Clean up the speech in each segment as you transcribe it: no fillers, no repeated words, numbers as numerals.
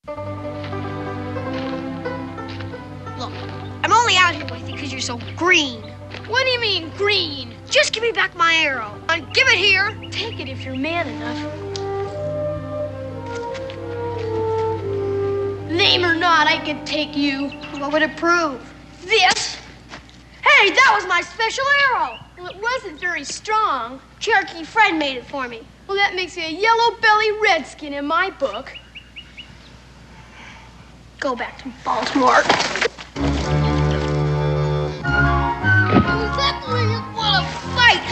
Look, I'm only out here with you because you're so green. What do you mean, green? Just give me back my arrow. Give it here. Take it if you're man enough. Lame or not, I could take you. What would it prove? This. Hey, that was my special arrow. Well, it wasn't very strong. Cherokee Fred made it for me. Well, that makes you a yellow-belly redskin in my book. Go back to Baltimore. Exactly what a fight!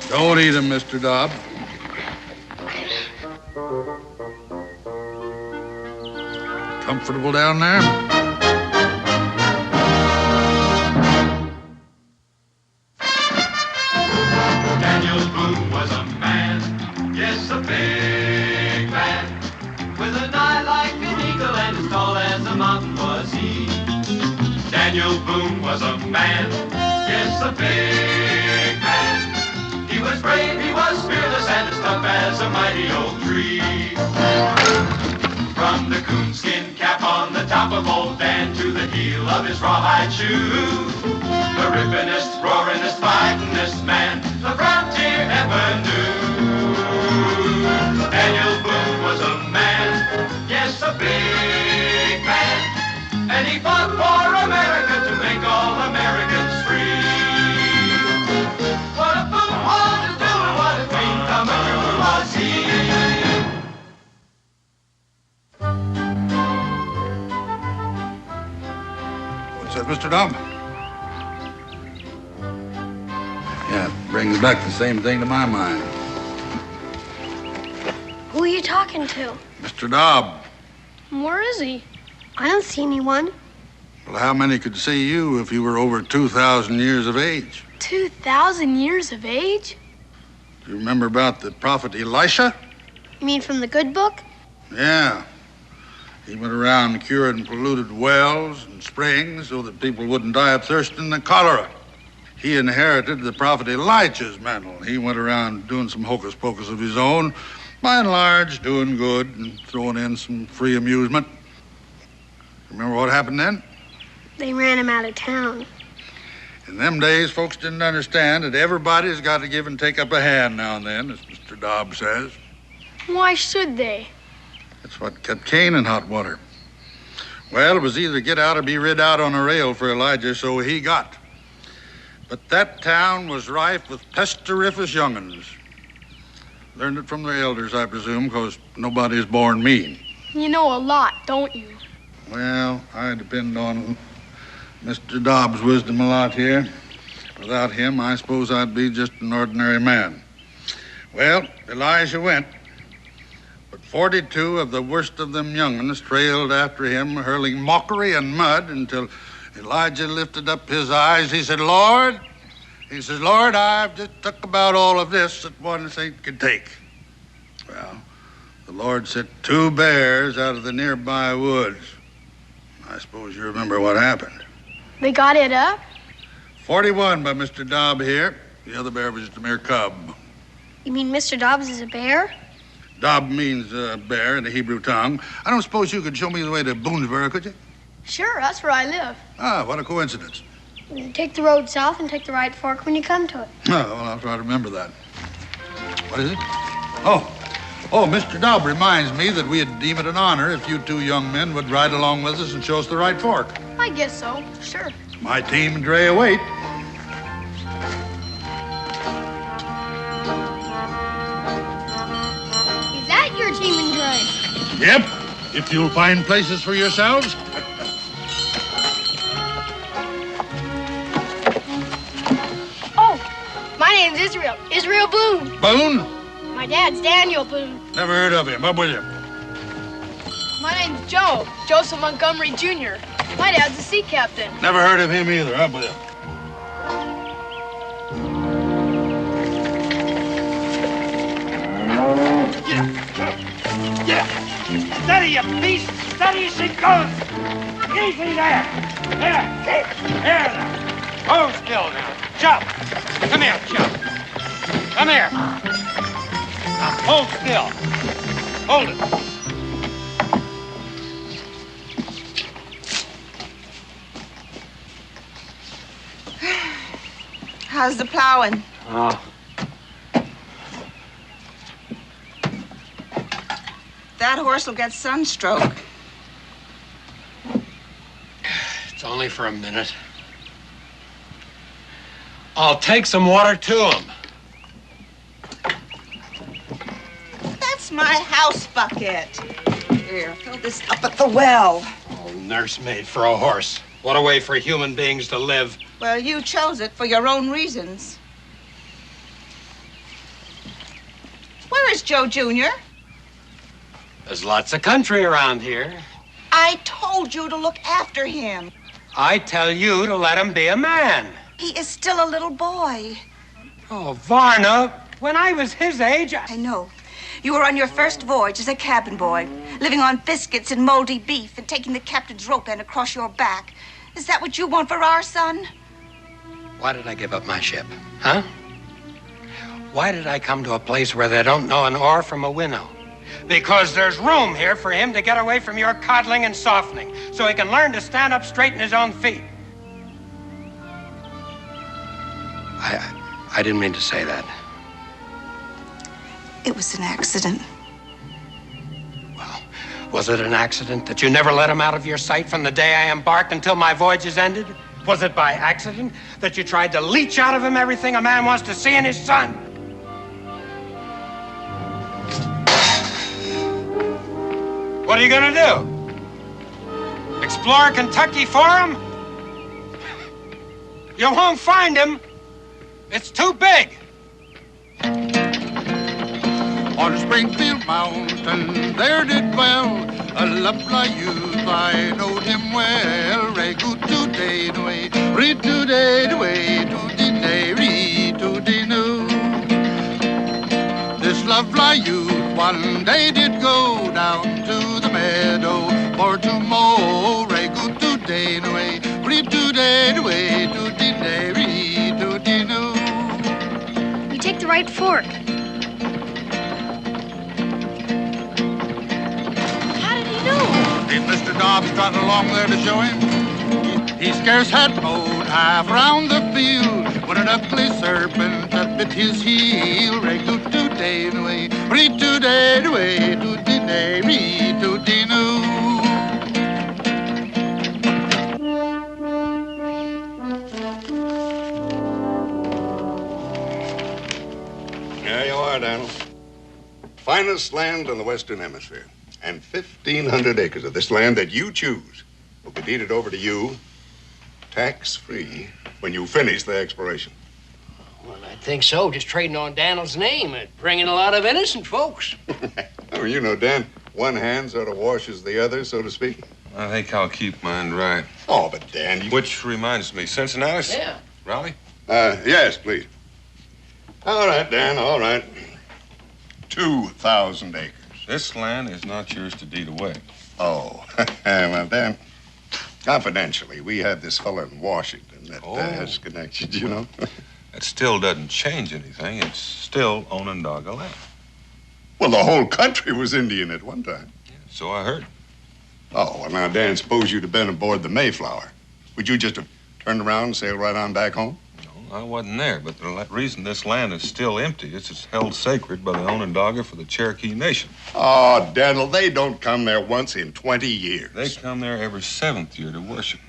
Don't eat him, Mr. Dobb. Comfortable down there? Daniel Boone was a man, yes, a big man, with an eye like an eagle and as tall as a mountain was he. Daniel Boone was a man, yes, a big man. He was brave, he was fearless, and as tough as a mighty oak tree. From the coonskin cap on the top of old Dan to the heel of his rawhide shoe, the rippinest, roaringest, fightingest man the frontier ever knew. Daniel Boone was a man, yes, a big man, and he fought for America to make all Americans free. What a Boone wanted to do and what a dream come true was he. What's that, Mr. Dobb? Yeah, it brings back the same thing to my mind. Who are you talking to? Mr. Dobb. Where is he? I don't see anyone. Well, how many could see you if you were over 2,000 years of age? 2,000 years of age? Do you remember about the prophet Elisha? You mean from the good book? Yeah. He went around curing polluted wells and springs so that people wouldn't die of thirst and the cholera. He inherited the prophet Elijah's mantle. He went around doing some hocus pocus of his own, by and large doing good and throwing in some free amusement. Remember what happened then? They ran him out of town. In them days, folks didn't understand that everybody's got to give and take up a hand now and then, as Mr. Dobb says. Why should they? That's what kept Cain in hot water. Well, it was either get out or be rid out on a rail for Elijah, so he got. But that town was rife with pesteriferous young'uns. Learned it from their elders, I presume, because nobody's born mean. You know a lot, don't you? Well, I depend on Mr. Dobb's wisdom a lot here. Without him, I suppose I'd be just an ordinary man. Well, Elijah went. But 42 of the worst of them young'uns trailed after him, hurling mockery and mud until Elijah lifted up his eyes. He said, Lord, I've just took about all of this that one saint could take. Well, the Lord sent 2 bears out of the nearby woods. I suppose you remember what happened. They got it up? 41 by Mr. Dobb here. The other bear was just a mere cub. You mean Mr. Dobbs is a bear? Dobb means bear in the Hebrew tongue. I don't suppose you could show me the way to Boonesboro, could you? Sure, that's where I live. Ah, what a coincidence. You take the road south and take the right fork when you come to it. Oh, well, I'll try to remember that. What is it? Oh, Mr. Dobb reminds me that we'd deem it an honor if you 2 young men would ride along with us and show us the right fork. I guess so, sure. My team and Dre await. Is that your team and Dre? Yep, if you'll find places for yourselves. Oh, my name's Israel. Israel Boone. Boone? My dad's Daniel Boone. Never heard of him. Up with you. My name's Joe. Joseph Montgomery Jr. My dad's a sea captain. Never heard of him either. Up with you. Yeah. Steady, you beast! Steady as she goes! Easy there! Here, keep! Here now! Hold still now. Jump! Come here, jump! Come here! Now hold still. Hold it. How's the plowing? Oh. That horse will get sunstroke. It's only for a minute. I'll take some water to him. That's my house bucket. Here, fill this up at the well. Oh, nursemaid for a horse. What a way for human beings to live. Well, you chose it for your own reasons. Where is Joe Jr.? There's lots of country around here. I told you to look after him. I tell you to let him be a man. He is still a little boy. Oh, Varna, when I was his age, I know. You were on your first voyage as a cabin boy, living on biscuits and moldy beef and taking the captain's rope end across your back. Is that what you want for our son? Why did I give up my ship, huh? Why did I come to a place where they don't know an oar from a winnow? Because there's room here for him to get away from your coddling and softening, so he can learn to stand up straight in his own feet. I didn't mean to say that. It was an accident. Well, was it an accident that you never let him out of your sight from the day I embarked until my voyage is ended? Was it by accident that you tried to leech out of him everything a man wants to see in his son? What are you gonna do? Explore Kentucky for him? You won't find him. It's too big. On Springfield Mountain, there did dwell a lovely youth, I knowed him well. Re-good today, way, read today, way, to day, read to no. This lovely youth one day did go down to the meadow for to mow. Re-good today, way, read today, way, to day, read to no. You take the right fork. Did Mr. Dobbs trot along there to show him? He scarce had mowed half round the field when an ugly serpent bit his heel. Re-good today, way, read today, way, to day, read to no. There you are, Daniel. Finest land in the Western Hemisphere. And 1,500 acres of this land that you choose will be deeded over to you, tax-free, when you finish the exploration. Well, I think so. Just trading on Daniel's name and bringing a lot of innocent folks. Oh, you know, Dan, one hand sort of washes the other, so to speak. I think I'll keep mine dry. Oh, but Dan, you... Which reminds me, Cincinnati? Yeah. Raleigh? Yes, please. All right, Dan, all right. 2,000 acres. This land is not yours to deed away. Oh, well, Dan, confidentially, we have this fellow in Washington that has connections, you know. That still doesn't change anything. It's still Onondaga land. Well, the whole country was Indian at one time. Yeah, so I heard. Oh, well, now, Dan, suppose you'd have been aboard the Mayflower. Would you just have turned around and sailed right on back home? No, I wasn't there, but the reason this land is still empty is it's held sacred by the Onondaga for the Cherokee Nation. Oh, Daniel, they don't come there once in 20 years. They come there every 7th year to worship.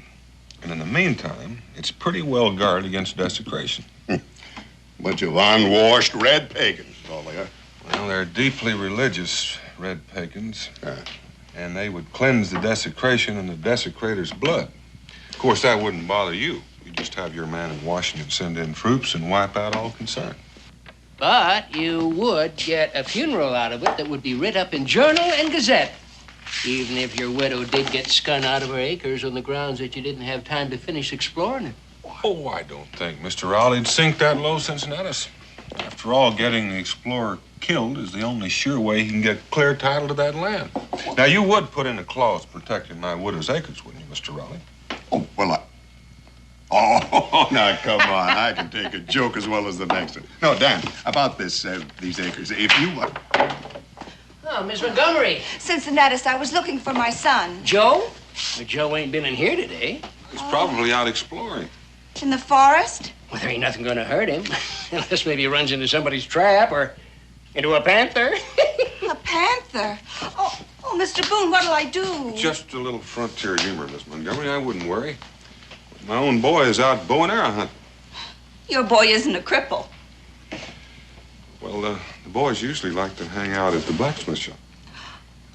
And in the meantime, it's pretty well guarded against desecration. Bunch of unwashed red pagans, is all they are. Well, they're deeply religious red pagans. And they would cleanse the desecration in the desecrator's blood. Of course, that wouldn't bother you. You just have your man in Washington send in troops and wipe out all concern. But you would get a funeral out of it that would be writ up in Journal and Gazette. Even if your widow did get skun out of her acres on the grounds that you didn't have time to finish exploring it. Oh, I don't think Mr. Raleigh'd sink that low, Cincinnatus. After all, getting the explorer killed is the only sure way he can get clear title to that land. Now, you would put in a clause protecting my widow's acres, wouldn't you, Mr. Raleigh? Oh, well, Oh, now, come on. I can take a joke as well as the next one. No, Dan, about these acres. If you want... Oh, Miss Montgomery. Cincinnatus, I was looking for my son. Joe? Well, Joe ain't been in here today. He's probably out exploring. In the forest? Well, there ain't nothing gonna hurt him. Unless maybe he runs into somebody's trap or into a panther. A panther? Oh, Mr. Boone, what'll I do? Just a little frontier humor, Miss Montgomery. I wouldn't worry. My own boy is out bow and arrow hunting. Your boy isn't a cripple. Well, the boys usually like to hang out at the blacksmith shop.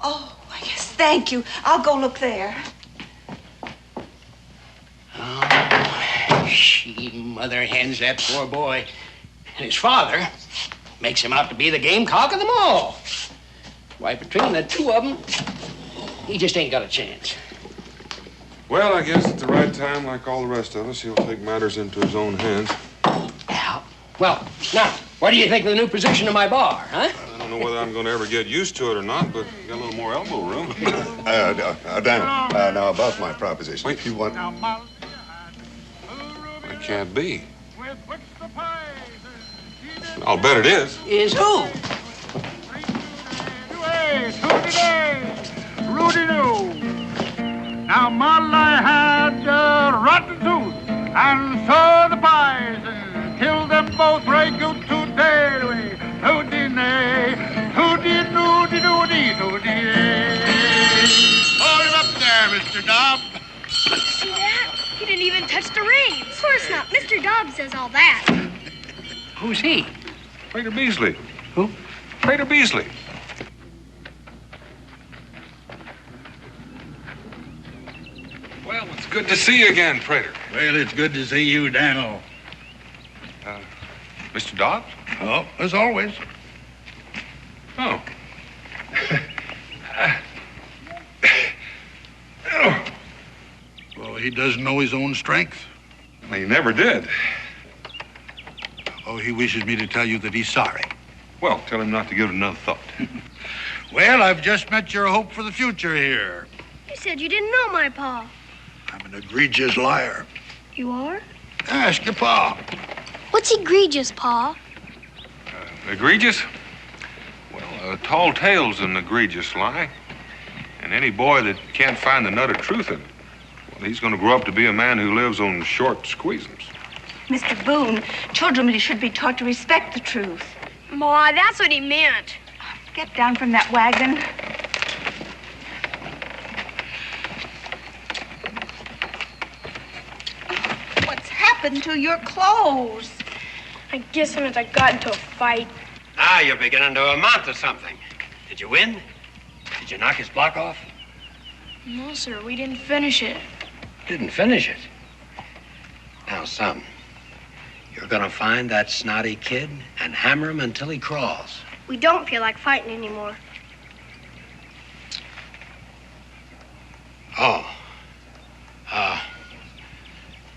Oh, yes, thank you. I'll go look there. Oh, she mother hens that poor boy. And his father makes him out to be the gamecock of them all. Why, between the two of them, he just ain't got a chance. Well, I guess at the right time, like all the rest of us, he'll take matters into his own hands. Well, now, what do you think of the new position of my bar, huh? I don't know whether I'm going to ever get used to it or not, but got a little more elbow room. Dan, now about my proposition. If you want... It can't be. I'll bet it is. Is who? Rudy-doo. Now, Molly had a rotten tooth, and so the poison killed them both right good today. Hooty-nay, hooty-noody-doody-doody. Hold him up there, Mr. Dobb. See that? He didn't even touch the reins. Of course not. Mr. Dobbs says all that. Who's he? Prater Beasley. Who? Prater Beasley. Well, it's good to see you again, Prater. Well, it's good to see you, Daniel. Mr. Dobbs? Oh, as always. Oh. Well, he doesn't know his own strength. He never did. Oh, he wishes me to tell you that he's sorry. Well, tell him not to give it another thought. Well, I've just met your hope for the future here. You said you didn't know my pa. I'm an egregious liar. You are? Ask your pa. What's egregious, Pa? Egregious? Well, a tall tale's an egregious lie. And any boy that can't find the nut of truth in it, well, he's going to grow up to be a man who lives on short squeezums. Mr. Boone, children should be taught to respect the truth. Ma, that's what he meant. Get down from that wagon. What's happened to your clothes? I guess I got into a fight. Ah, you're beginning to amount to something. Did you win? Did you knock his block off? No, sir, we didn't finish it. Didn't finish it. Now, son, you're gonna find that snotty kid and hammer him until he crawls. We don't feel like fighting anymore. Oh.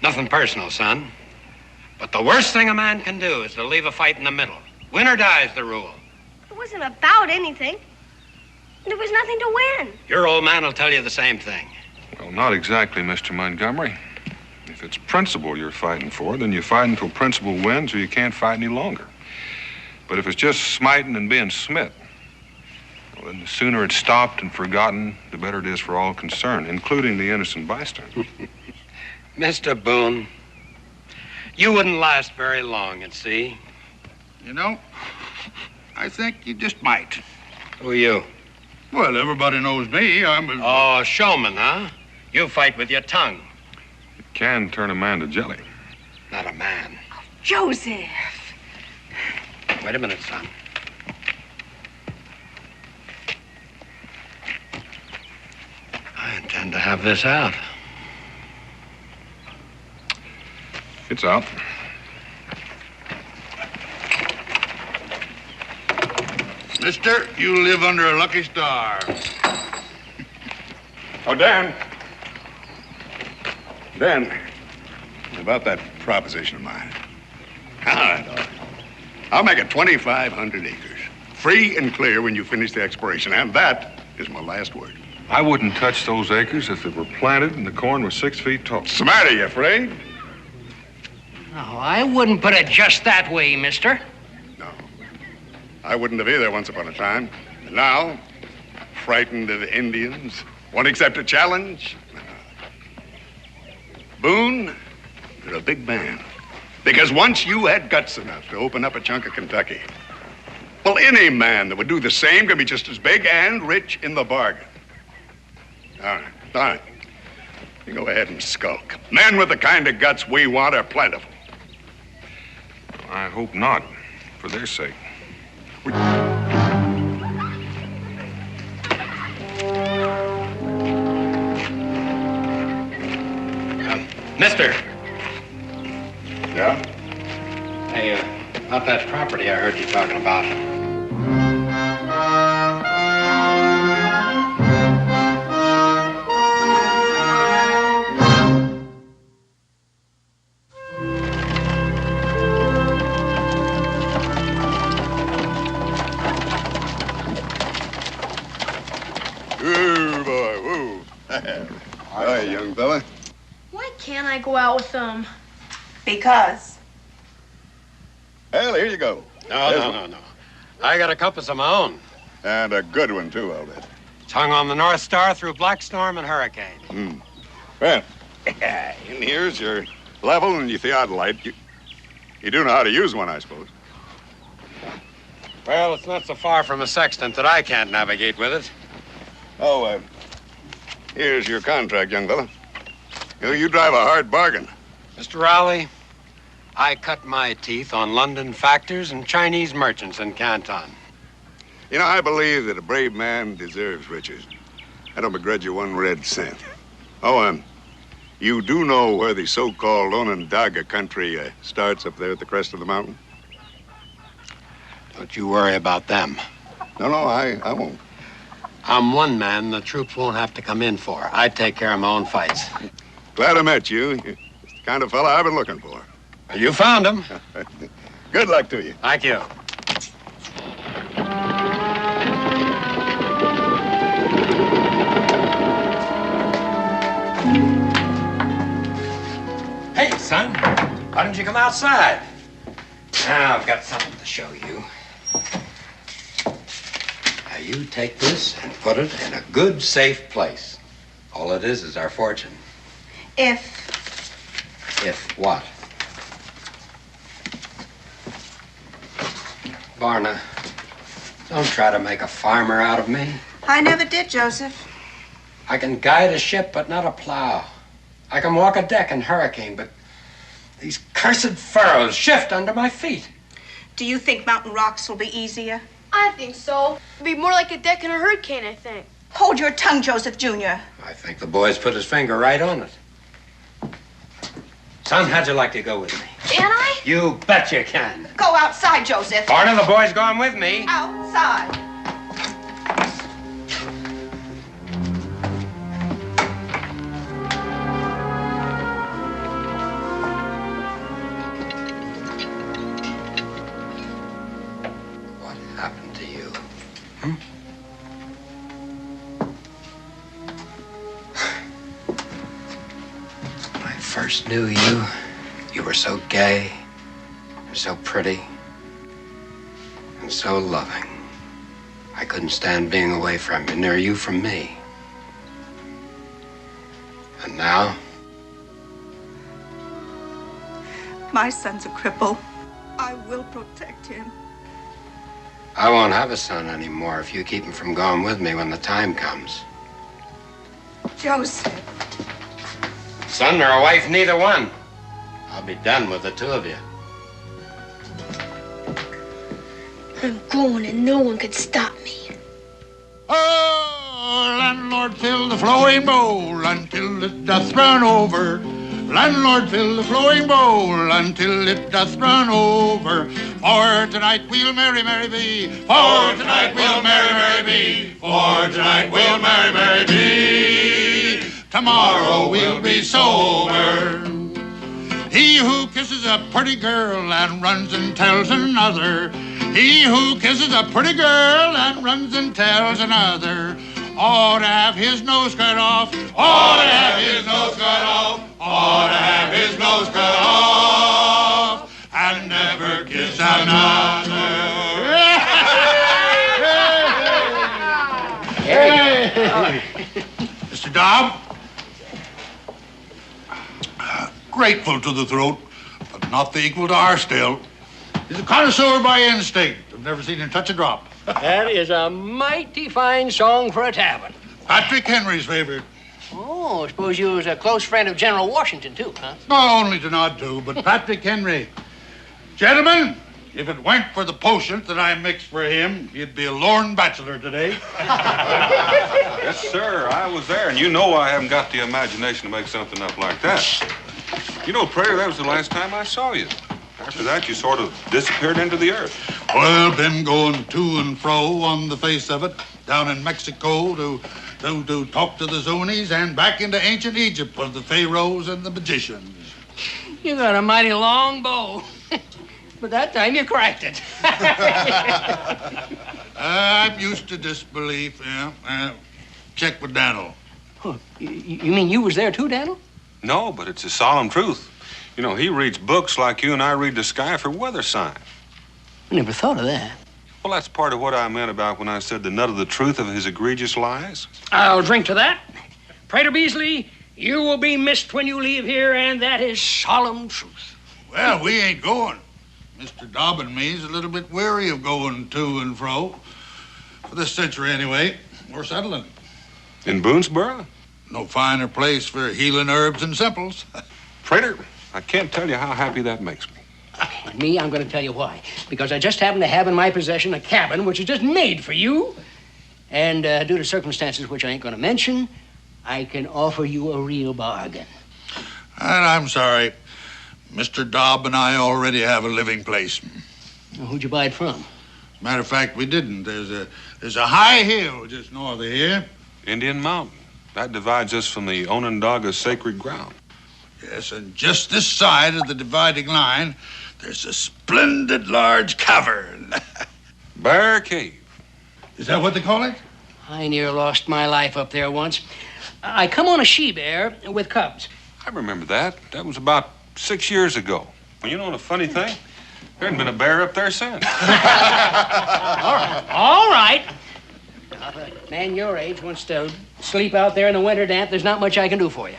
Nothing personal, son. But the worst thing a man can do is to leave a fight in the middle. Win or die is the rule. It wasn't about anything. There was nothing to win. Your old man will tell you the same thing. Well, not exactly, Mr. Montgomery. If it's principle you're fighting for, then you fight until principle wins or you can't fight any longer. But if it's just smiting and being smit, well, then the sooner it's stopped and forgotten, the better it is for all concerned, including the innocent bystander. Mr. Boone, you wouldn't last very long at sea. You know, I think you just might. Who are you? Well, everybody knows me. I'm a... Oh, a showman, huh? You fight with your tongue. It can turn a man to jelly. Not a man. Joseph. Wait a minute, son. I intend to have this out. It's out. Mister, you live under a lucky star. Oh, Dan. Dan, about that proposition of mine. All right. I'll make it 2,500 acres. Free and clear when you finish the exploration. And that is my last word. I wouldn't touch those acres if they were planted and the corn was 6 feet tall. What's the matter, you afraid? No, I wouldn't put it just that way, mister. No. I wouldn't have either once upon a time. And now, frightened of Indians, won't accept a challenge. Boone, you're a big man. Because once you had guts enough to open up a chunk of Kentucky, well, any man that would do the same can be just as big and rich in the bargain. All right. You go ahead and skulk. Men with the kind of guts we want are plentiful. I hope not, for their sake. Mister. Yeah? Hey, about that property I heard you talking about. Ooh, boy, woo. Hi, young fella. Why can't I go out with them? Because. Well, here you go. No. I got a compass of my own. And a good one, too, I'll bet. It's hung on the North Star through black storm and hurricane. Well, in here's your level and your theodolite. You do know how to use one, I suppose. Well, it's not so far from a sextant that I can't navigate with it. Oh, here's your contract, young fella. You drive a hard bargain. Mr. Rowley, I cut my teeth on London factors and Chinese merchants in Canton. You know, I believe that a brave man deserves riches. I don't begrudge you one red cent. Oh, you do know where the so-called Onondaga country starts up there at the crest of the mountain? Don't you worry about them. No, I won't. I'm one man the troops won't have to come in for. I take care of my own fights. Glad I met you. You're the kind of fella I've been looking for. You found him. Good luck to you. Thank you. Hey, son. Why don't you come outside? Now, I've got something to show you. Now, you take this and put it in a good, safe place. All it is our fortune. If What? Barna, don't try to make a farmer out of me. I never did, Joseph. I can guide a ship, but not a plow. I can walk a deck in hurricane, but these cursed furrows shift under my feet. Do you think mountain rocks will be easier? I think so. It'd be more like a deck in a hurricane, I think. Hold your tongue, Joseph Jr. I think the boy's put his finger right on it. Son, how'd you like to go with me? Can I? You bet you can. Go outside, Joseph. Barna, the boy's going with me. Outside. What happened to you? When I first knew you, you were so gay, and so pretty, and so loving. I couldn't stand being away from you, nor you from me. And now? My son's a cripple. I will protect him. I won't have a son anymore if you keep him from going with me when the time comes. Joseph. Son or a wife, neither one. I'll be done with the two of you. I'm going and no one could stop me. Oh, landlord, fill the flowing bowl until it doth run over. Landlord, fill the flowing bowl until it doth run over. For tonight we'll merry, merry be. For tonight we'll merry, merry be. For tonight we'll merry, merry be. Tomorrow we'll be sober. He He who kisses a pretty girl and runs and tells another. He who kisses a pretty girl and runs and tells another ought to have his nose cut off. Ought to have his nose cut off. Ought to have his nose cut off. And never kiss another. Mr. Dobb, grateful to the throat, but not the equal to our still. He's a connoisseur by instinct. I've never seen him touch a drop. That is a mighty fine song for a tavern. Patrick Henry's favorite. Oh, I suppose you was a close friend of General Washington, too, huh? Not only to nod to, but Patrick Henry. Gentlemen, if it weren't for the potion that I mixed for him, he'd be a lorn bachelor today. Yes, sir, I was there, and you know I haven't got the imagination to make something up like that. You know, Prater, that was the last time I saw you. After that, you sort of disappeared into the earth. Well, been going to and fro on the face of it, down in Mexico to talk to the Zunies and back into ancient Egypt with the pharaohs and the magicians. You got a mighty long bow. But that time you cracked it. I'm used to disbelief, yeah. Check with Daniel. Huh. You mean you was there too, Daniel? No, but it's a solemn truth. You know, he reads books like you and I read the sky for weather signs. I never thought of that. Well, that's part of what I meant about when I said the nut of the truth of his egregious lies. I'll drink to that. Prater Beasley, you will be missed when you leave here, and that is solemn truth. Well, we ain't going. Mr. Dobb and me's a little bit weary of going to and fro. For this century, anyway. We're settling. In Boonesboro? No finer place for healing herbs and simples. Prater, I can't tell you how happy that makes me. Me, I'm going to tell you why. Because I just happen to have in my possession a cabin which is just made for you. And due to circumstances which I ain't going to mention, I can offer you a real bargain. And I'm sorry. Mr. Dobb and I already have a living place. Well, who'd you buy it from? Matter of fact, we didn't. There's a high hill just north of here. Indian Mountain. That divides us from the Onondaga sacred ground. Yes, and just this side of the dividing line, there's a splendid large cavern. Bear Cave. Is that what they call it? I near lost my life up there once. I come on a she-bear with cubs. I remember that. That was about 6 years ago. Well, you know the funny thing? There hadn't been a bear up there since. All right. Now, if a man your age wants to sleep out there in the winter damp, there's not much I can do for you.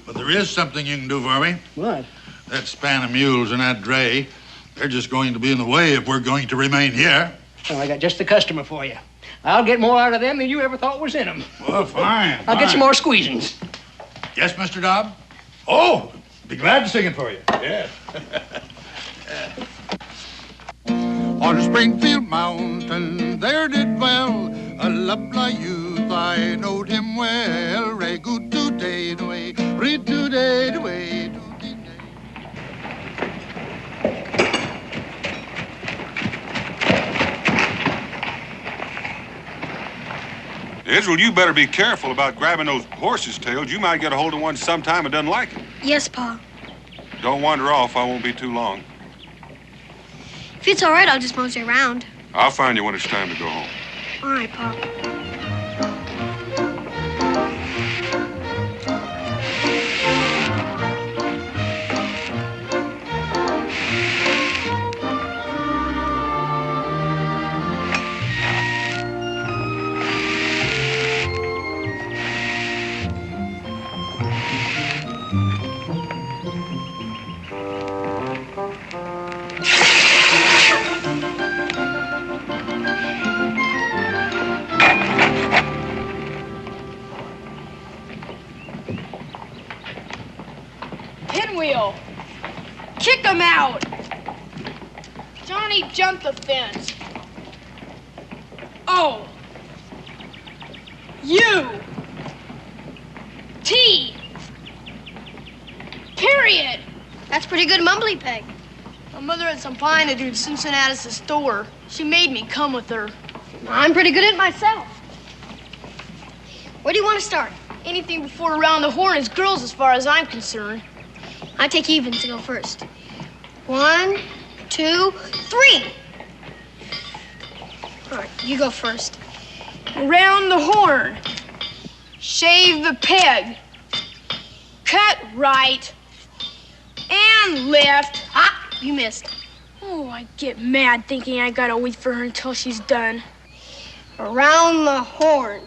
But there is something you can do for me. What? That span of mules and that dray, they're just going to be in the way if we're going to remain here. Well, I got just the customer for you. I'll get more out of them than you ever thought was in them. Well, fine. I'll get some more squeezings. Yes, Mr. Dobb? Oh, be glad to sing it for you. Yes. On Springfield Mountain, there did dwell a lovely youth. I knowed him well. Re good today, way, re today, way. Israel, you better be careful about grabbing those horses' tails. You might get a hold of one sometime and doesn't like it. Yes, Pa. Don't wander off. I won't be too long. If it's all right, I'll just mosey around. I'll find you when it's time to go home. All right, Pa. Pinwheel! Kick him out! Johnny jumped the fence. O. U. T. Period. That's pretty good mumbly peg. My mother had some pine to do at Cincinnatus' store. She made me come with her. I'm pretty good at it myself. Where do you want to start? Anything before around the horn is girls as far as I'm concerned. I take evens to go first. 1, 2, 3. All right, you go first. Round the horn. Shave the peg. Cut right. And left. Ah, you missed. Oh, I get mad thinking I gotta wait for her until she's done. Around the horn.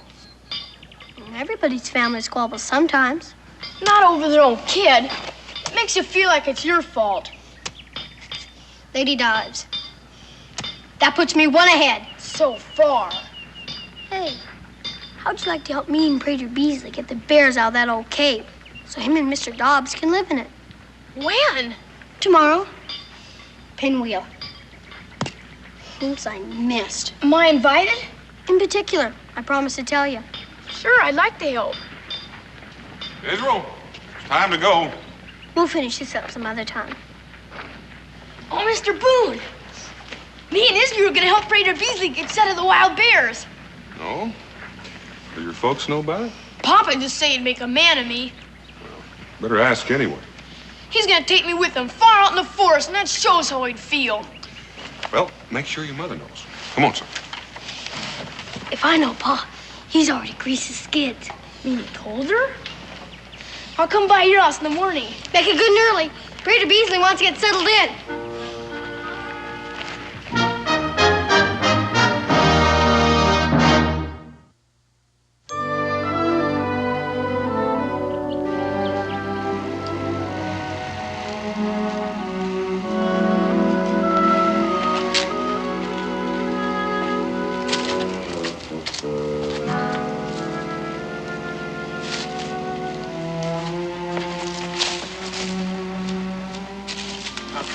Everybody's family squabbles sometimes. Not over their own kid. It makes you feel like it's your fault. Lady dives. That puts me 1 ahead. So far. Hey, how'd you like to help me and Prater Beasley get the bears out of that old cave so him and Mr. Dobbs can live in it? When? Tomorrow. Pinwheel. Oops, I missed. Am I invited? In particular, I promised to tell you. Sure, I'd like to help. Israel, it's time to go. We'll finish this up some other time. Oh, Mr. Boone. Me and Israel are gonna help Prater Beasley get set of the wild bears. No? Do your folks know about it? Papa just said he'd make a man of me. Better ask anyway. He's gonna take me with him far out in the forest, and that shows how he'd feel. Well, make sure your mother knows. Come on, son. If I know Pa, he's already greased his skids. You told her? I'll come by your house in the morning. Make it good and early. Prater Beasley wants to get settled in.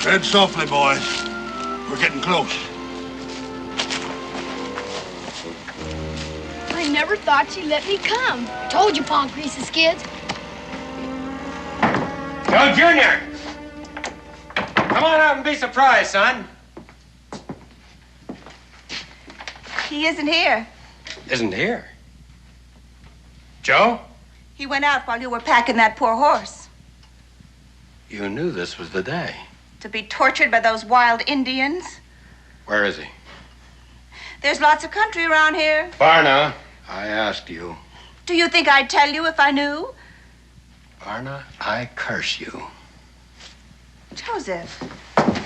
Tread softly, boys. We're getting close. I never thought she'd let me come. Told you Pa greased his skids. Joe Jr. Come on out and be surprised, son. He isn't here. Isn't here. Joe? He went out while you were packing that poor horse. You knew this was the day. To be tortured by those wild Indians. Where is he? There's lots of country around here. Barna, I asked you. Do you think I'd tell you if I knew? Barna, I curse you. Joseph.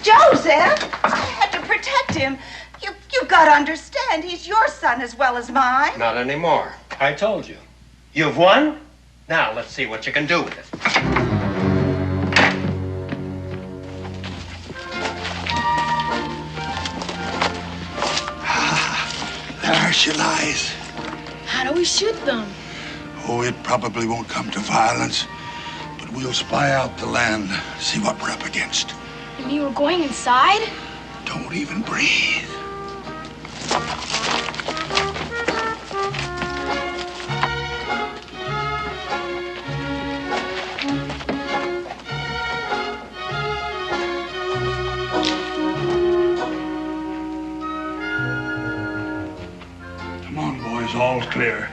Joseph! I had to protect him. You've got to understand, he's your son as well as mine. Not anymore. I told you. You've won? Now let's see what you can do with it. There she lies. How do we shoot them? Oh, it probably won't come to violence, but we'll spy out the land, see what we're up against. And you were going inside? Don't even breathe. Come on, boys, all's clear.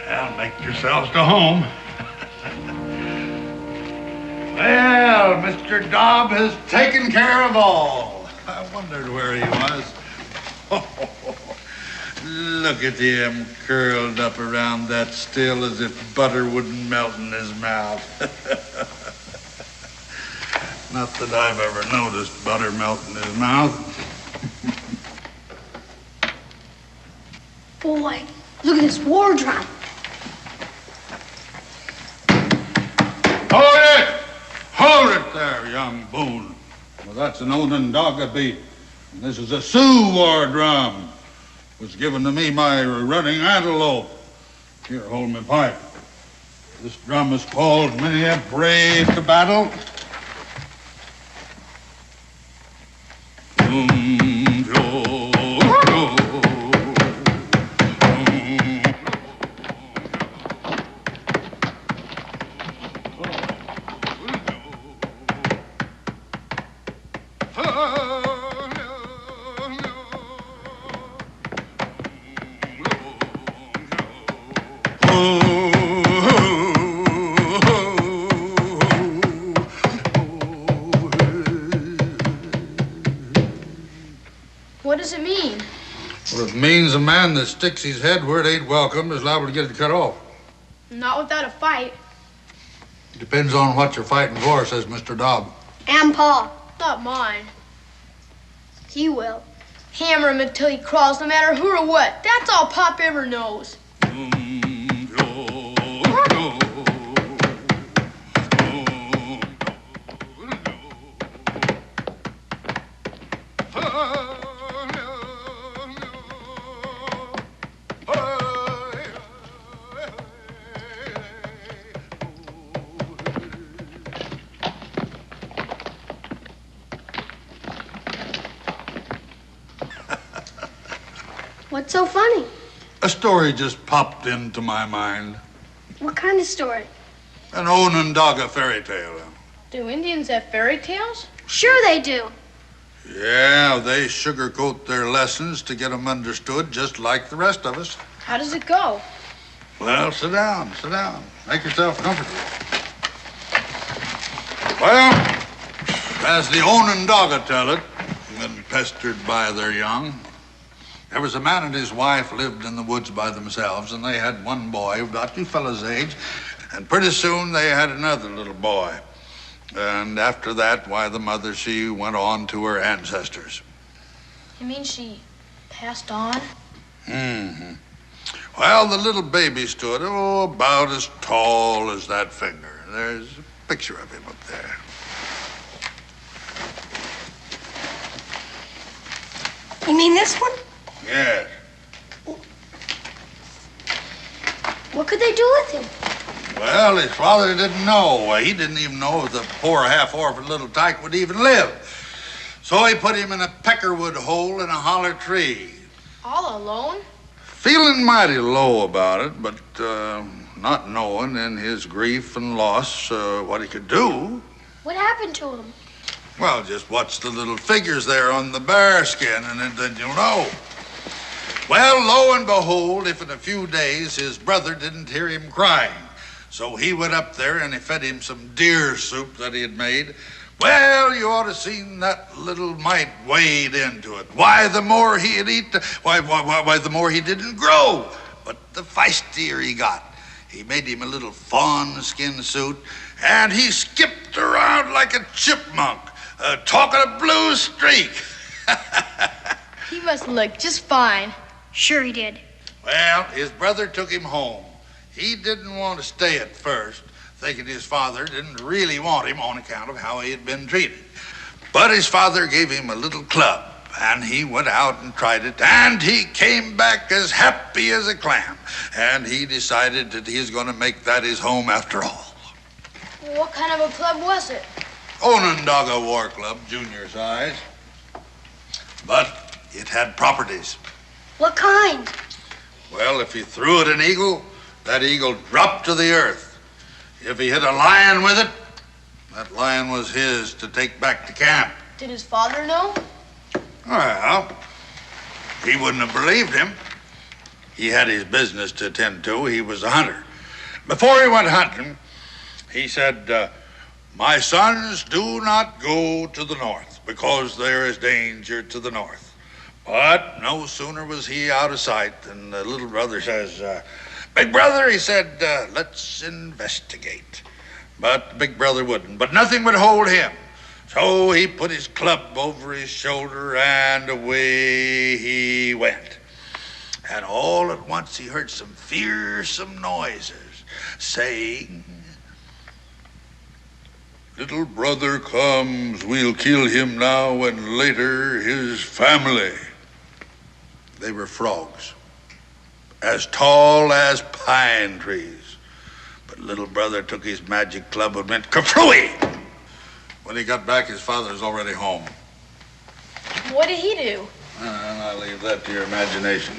Well, make yourselves to home. Well, Mr. Dobb has taken care of all. I wondered where he was. Look at him curled up around that still as if butter wouldn't melt in his mouth. Not that I've ever noticed butter melt in his mouth. Boy, look at this war drum. Hold it! Hold it there, young Boone. Well, that's an Onondaga beat. And this is a Sioux war drum. It was given to me by running antelope. Here, hold my pipe. This drum has called many a brave to battle. does it mean? Well, it means a man that sticks his head where it ain't welcome is liable to get it cut off. Not without a fight. Depends on what you're fighting for, says Mr. Dobb. And Pa. Not mine. He will. Hammer him until he crawls, no matter who or what. That's all Pop ever knows. What's so funny? A story just popped into my mind. What kind of story? An Onondaga fairy tale. Do Indians have fairy tales? Sure they do. Yeah, they sugarcoat their lessons to get them understood just like the rest of us. How does it go? Well, sit down, sit down. Make yourself comfortable. Well, as the Onondaga tell it, when pestered by their young, there was a man and his wife lived in the woods by themselves, and they had one boy about you fellas' age, and pretty soon they had another little boy. And after that, why, the mother, she went on to her ancestors. You mean she passed on? Mm-hmm. Well, the little baby stood, about as tall as that finger. There's a picture of him up there. You mean this one? Yes. What could they do with him? Well, his father didn't know. He didn't even know if the poor half-orphan little tyke would even live. So he put him in a peckerwood hole in a holler tree. All alone? Feeling mighty low about it, but not knowing in his grief and loss what he could do. What happened to him? Well, just watch the little figures there on the bear skin, and then you'll know. Well, lo and behold, if in a few days his brother didn't hear him crying. So he went up there and he fed him some deer soup that he had made. Well, you ought to seen that little mite wade into it. Why, the more he'd eat, why, the more he didn't grow. But the feistier he got. He made him a little fawn skin suit, and he skipped around like a chipmunk, talking a blue streak. He must look just fine. Sure he did. Well, his brother took him home. He didn't want to stay at first, thinking his father didn't really want him on account of how he had been treated. But his father gave him a little club, and he went out and tried it, and he came back as happy as a clam. And he decided that he was going to make that his home after all. What kind of a club was it? Onondaga War Club, junior size. But it had properties. What kind? Well, if he threw at an eagle, that eagle dropped to the earth. If he hit a lion with it, that lion was his to take back to camp. Did his father know? Well, he wouldn't have believed him. He had his business to attend to. He was a hunter. Before he went hunting, he said, my sons, do not go to the north because there is danger to the north. But no sooner was he out of sight than the little brother says, big brother, he said, let's investigate. But big brother wouldn't. But nothing would hold him. So he put his club over his shoulder and away he went. And all at once he heard some fearsome noises saying, little brother comes, we'll kill him now and later his family. They were frogs, as tall as pine trees. But little brother took his magic club and went kerflooey. When he got back, his father was already home. What did he do? I'll leave that to your imagination.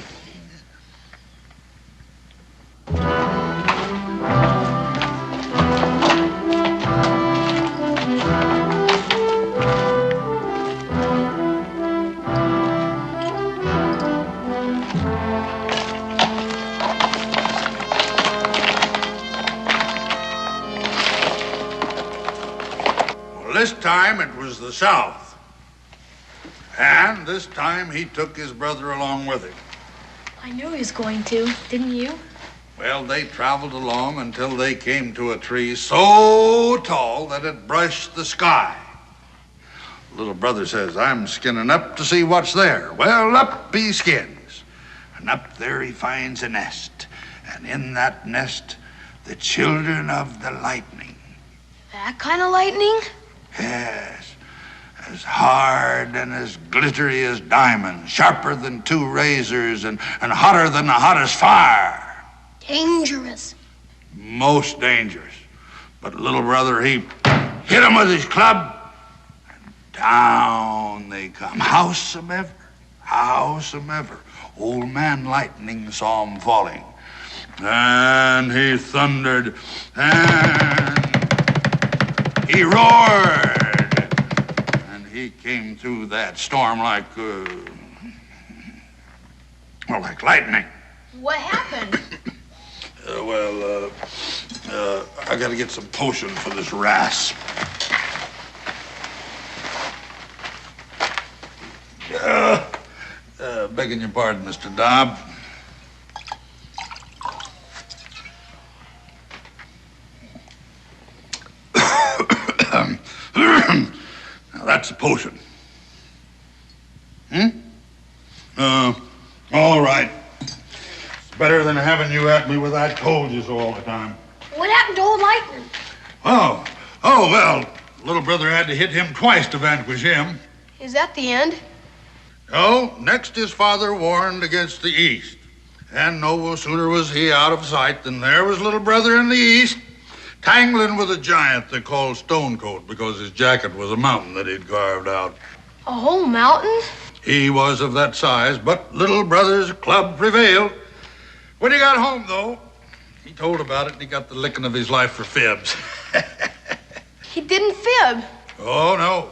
This time it was the South. And this time he took his brother along with him. I knew he was going to, didn't you? Well, they traveled along until they came to a tree so tall that it brushed the sky. Little brother says, I'm skinning up to see what's there. Well, up he skins. And up there he finds a nest. And in that nest, the children of the lightning. That kind of lightning? Yes. As hard and as glittery as diamonds, sharper than two razors, and hotter than the hottest fire. Dangerous. Most dangerous. But little brother, he hit him with his club, and down they come. Howsomever. Old Man Lightning saw him falling. And he thundered, and he roared. And he came through that storm like lightning. What happened? I gotta get some potion for this rasp. Begging your pardon, Mr. Dobb. Now, that's a potion. All right. It's better than having you at me with I told you so all the time. What happened to old Lightning? Oh, well, little brother had to hit him twice to vanquish him. Is that the end? Oh, next his father warned against the east. And no sooner was he out of sight than there was little brother in the east, tangling with a giant they called Stonecoat because his jacket was a mountain that he'd carved out. A whole mountain? He was of that size, but little brother's club prevailed. When he got home, though, he told about it and he got the licking of his life for fibs. He didn't fib. Oh, no.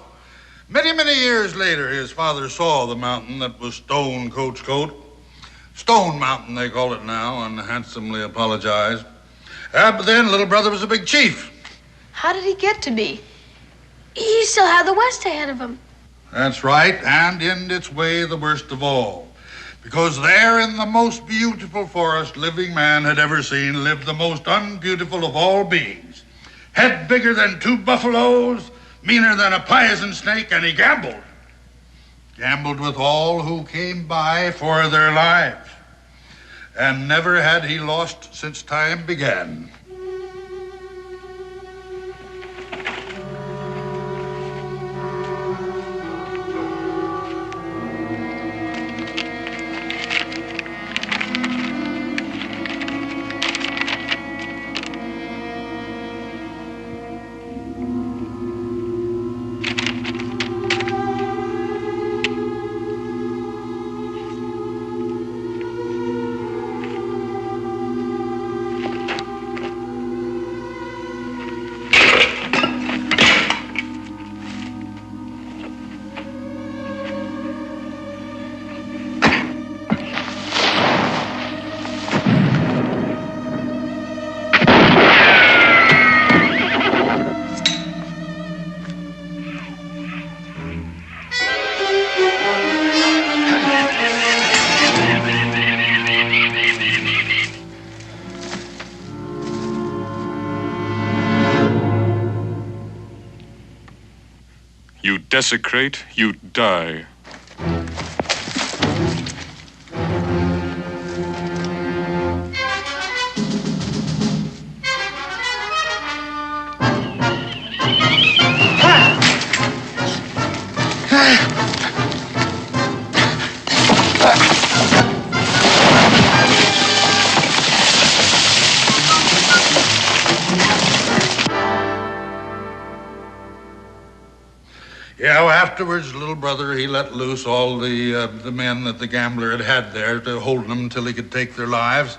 Many years later, his father saw the mountain that was Stonecoat's coat. Stone Mountain, they call it now, and handsomely apologized. But then little brother was a big chief. How did he get to be? He still had the West ahead of him. That's right, and in its way the worst of all. Because there in the most beautiful forest living man had ever seen lived the most unbeautiful of all beings. Head bigger than 2 buffaloes, meaner than a poison snake, and he gambled. Gambled with all who came by for their lives. And never had he lost since time began. You desecrate, you die. Yeah, afterwards, little brother, he let loose all the men that the gambler had there to hold them until he could take their lives.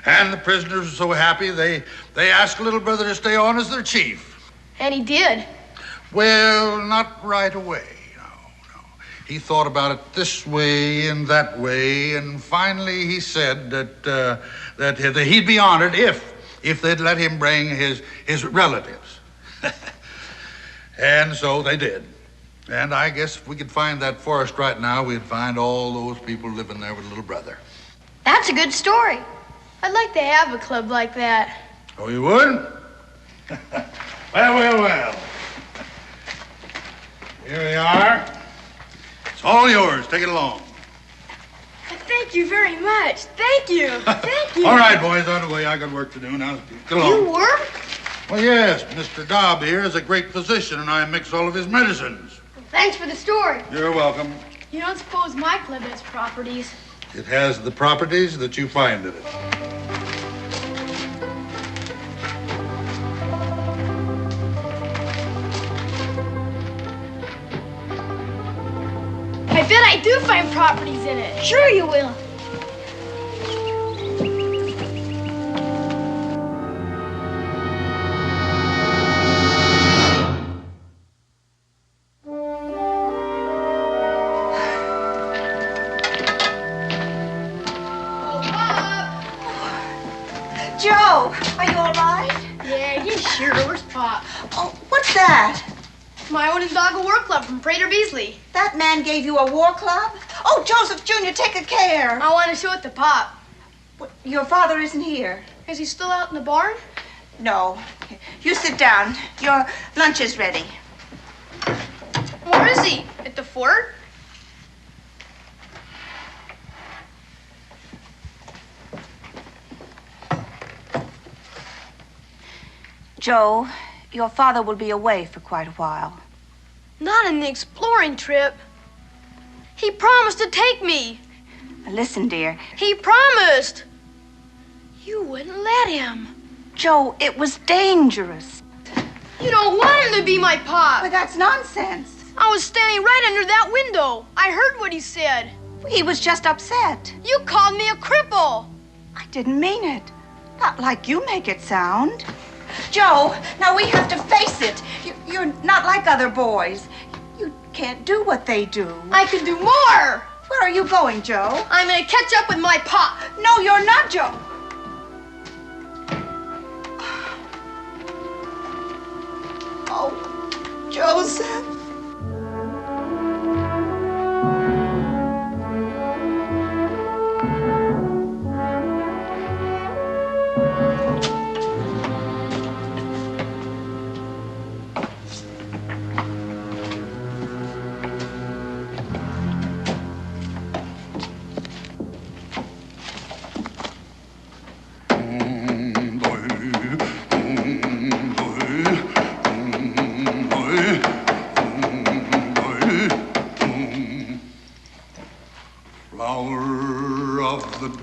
And the prisoners were so happy, they asked little brother to stay on as their chief. And he did. Well, not right away, no. He thought about it this way and that way, and finally he said that he'd be honored if they'd let him bring his relatives. And so they did. And I guess if we could find that forest right now, we'd find all those people living there with little brother. That's a good story. I'd like to have a club like that. Oh, you would? Well. Here we are. It's all yours. Take it along. Thank you very much. Thank you. Thank you. All right, boys, out of the way. I got work to do now. Get along. You work? Well, yes. Mr. Dobb here is a great physician, and I mix all of his medicines. Thanks for the story. You're welcome. You don't suppose my club has properties? It has the properties that you find in it. I bet I do find properties in it. Sure you will. Joe, are you all right? Yeah, he's sure. Where's Pop? Oh, what's that? My own Doggo Work Club from Prater Beasley. That man gave you a war club? Oh, Joseph Jr., take good care. I want to show it to Pop. Your father isn't here. Is he still out in the barn? No. You sit down. Your lunch is ready. Where is he? At the fort? Joe, your father will be away for quite a while. Not on the exploring trip. He promised to take me. Now, listen, dear. He promised. You wouldn't let him. Joe, it was dangerous. You don't want him to be my Pop. But that's nonsense. I was standing right under that window. I heard what he said. He was just upset. You called me a cripple. I didn't mean it. Not like you make it sound. Joe, now we have to face it. You're not like other boys. You can't do what they do. I can do more. Where are you going, Joe? I'm gonna catch up with my Pop. No, you're not, Joe. Oh, Joseph.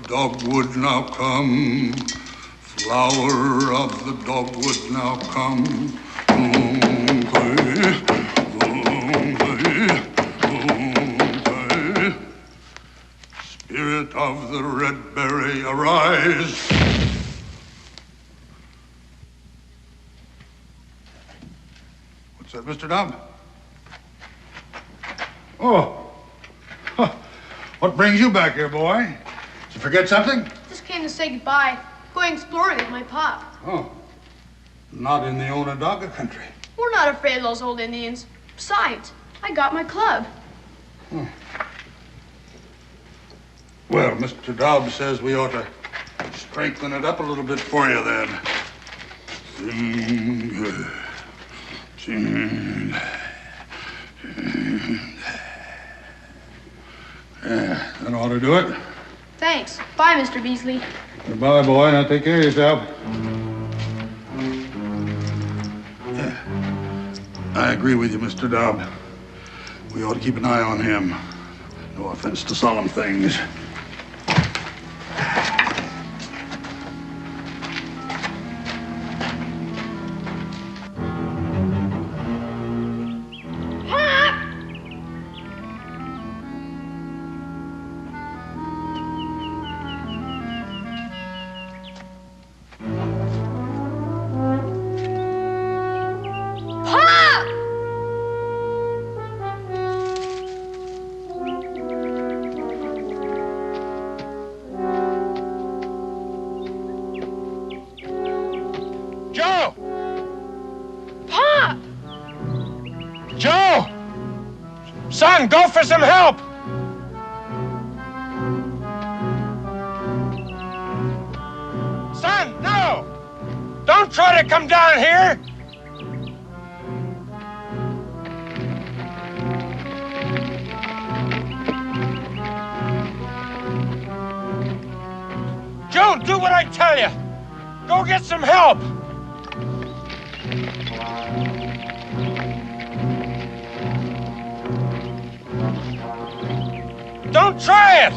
Dogwood now come, flower of the dogwood now come. Spirit of the red berry, arise. What's that, Mr. Dobb? Oh, what brings you back here, boy? Did you forget something? Just came to say goodbye. Going exploring with my Pop. Oh, not in the Onondaga country. We're not afraid of those old Indians. Besides, I got my club. Well, Mr. Dobbs says we ought to strengthen it up a little bit for you then. Yeah, that ought to do it. Thanks. Bye, Mr. Beasley. Goodbye, boy. Now take care of yourself. Yeah. I agree with you, Mr. Dobb. We ought to keep an eye on him. No offense to solemn things. Son, go for some help! Son, no! Don't try to come down here! Joe, do what I tell you! Go get some help! Don't try it!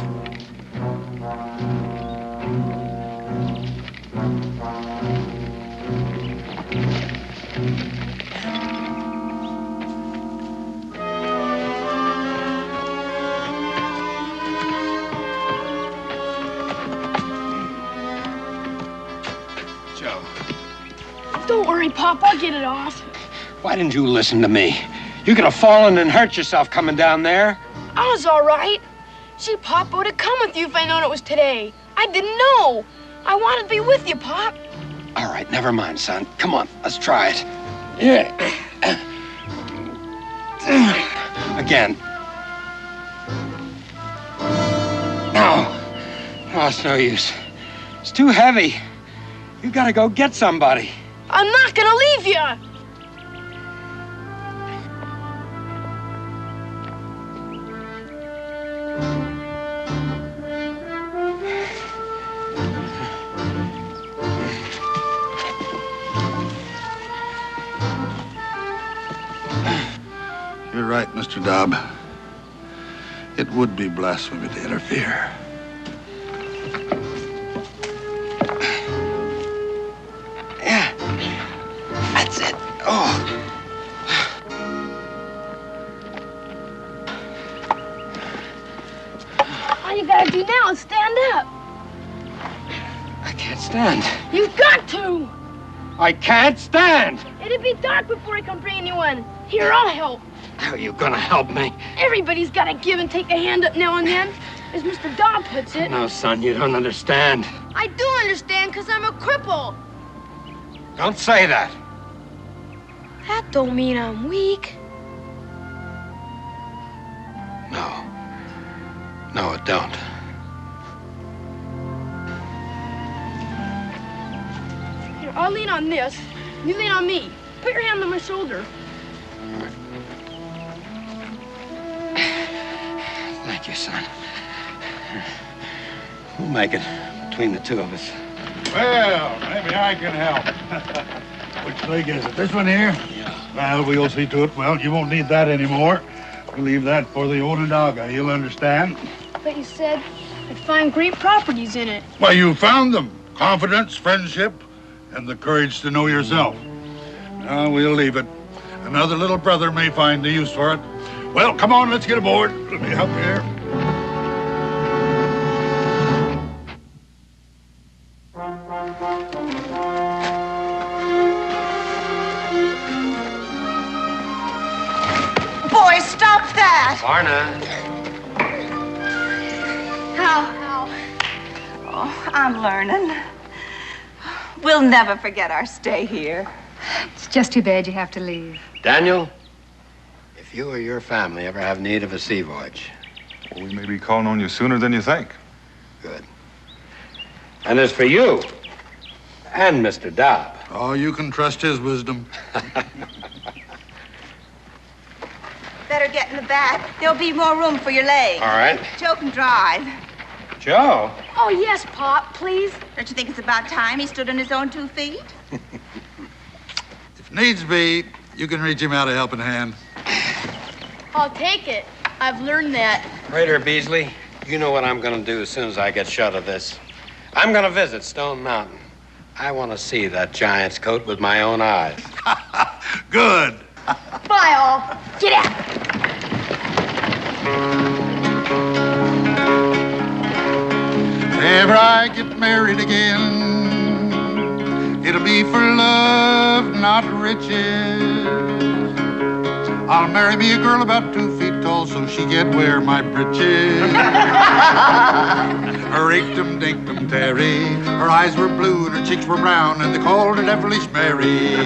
Joe, Don't worry, Pop. I'll get it off. why didn't you listen to me? You could have fallen and hurt yourself coming down there. I was all right. See, Pop, I would have come with you if I'd known it was today. I didn't know. I wanted to be with you, Pop. All right, never mind, son. Come on, let's try it. Yeah. Again. No. Oh, it's no use. It's too heavy. You gotta go get somebody. I'm not gonna leave you. You're right, Mr. Dobb. It would be blasphemy to interfere. Yeah. That's it. Oh. All you gotta do now is stand up. I can't stand. You've got to. I can't stand. It'd be dark before I come bring anyone. Here, I'll help. How are you gonna help me? Everybody's gotta give and take a hand up now and then, as Mr. Dobb puts it. No, son, you don't understand. I do understand, because I'm a cripple. Don't say that. That don't mean I'm weak. No. No, it don't. Here, I'll lean on this. You lean on me. Put your hand on my shoulder. Thank you, son. We'll make it between the two of us. Well, maybe I can help. Which leg is it? This one here? Yeah. Well, we'll see to it. Well, you won't need that anymore. We'll leave that for the Onondaga. He'll understand. But you said I'd find great properties in it. Well, you found them. Confidence, friendship, and the courage to know yourself. Now, we'll leave it. Another little brother may find the use for it. Well, come on, let's get aboard. Let me help you here. Boys, stop that! Varna. How? Oh, I'm learning. We'll never forget our stay here. It's just too bad you have to leave. Daniel, if you or your family ever have need of a sea voyage. Well, we may be calling on you sooner than you think. Good. And as for you and Mr. Dobb. Oh, you can trust his wisdom. Better get in the back. There'll be more room for your legs. All right. Joe can drive. Joe? Oh, yes, Pop, please. Don't you think it's about time he stood on his own 2 feet? If needs be, you can reach him out a helping hand. I'll take it. I've learned that. Prater Beasley, you know what I'm going to do as soon as I get shut of this. I'm going to visit Stone Mountain. I want to see that giant's coat with my own eyes. Good. Bye, all. Get out. If ever I get married again, it'll be for love, not riches. I'll marry me a girl about 2 feet tall so she can wear my breeches. Her inktum dinktum Terry, her eyes were blue and her cheeks were brown and they called her Devilish Mary.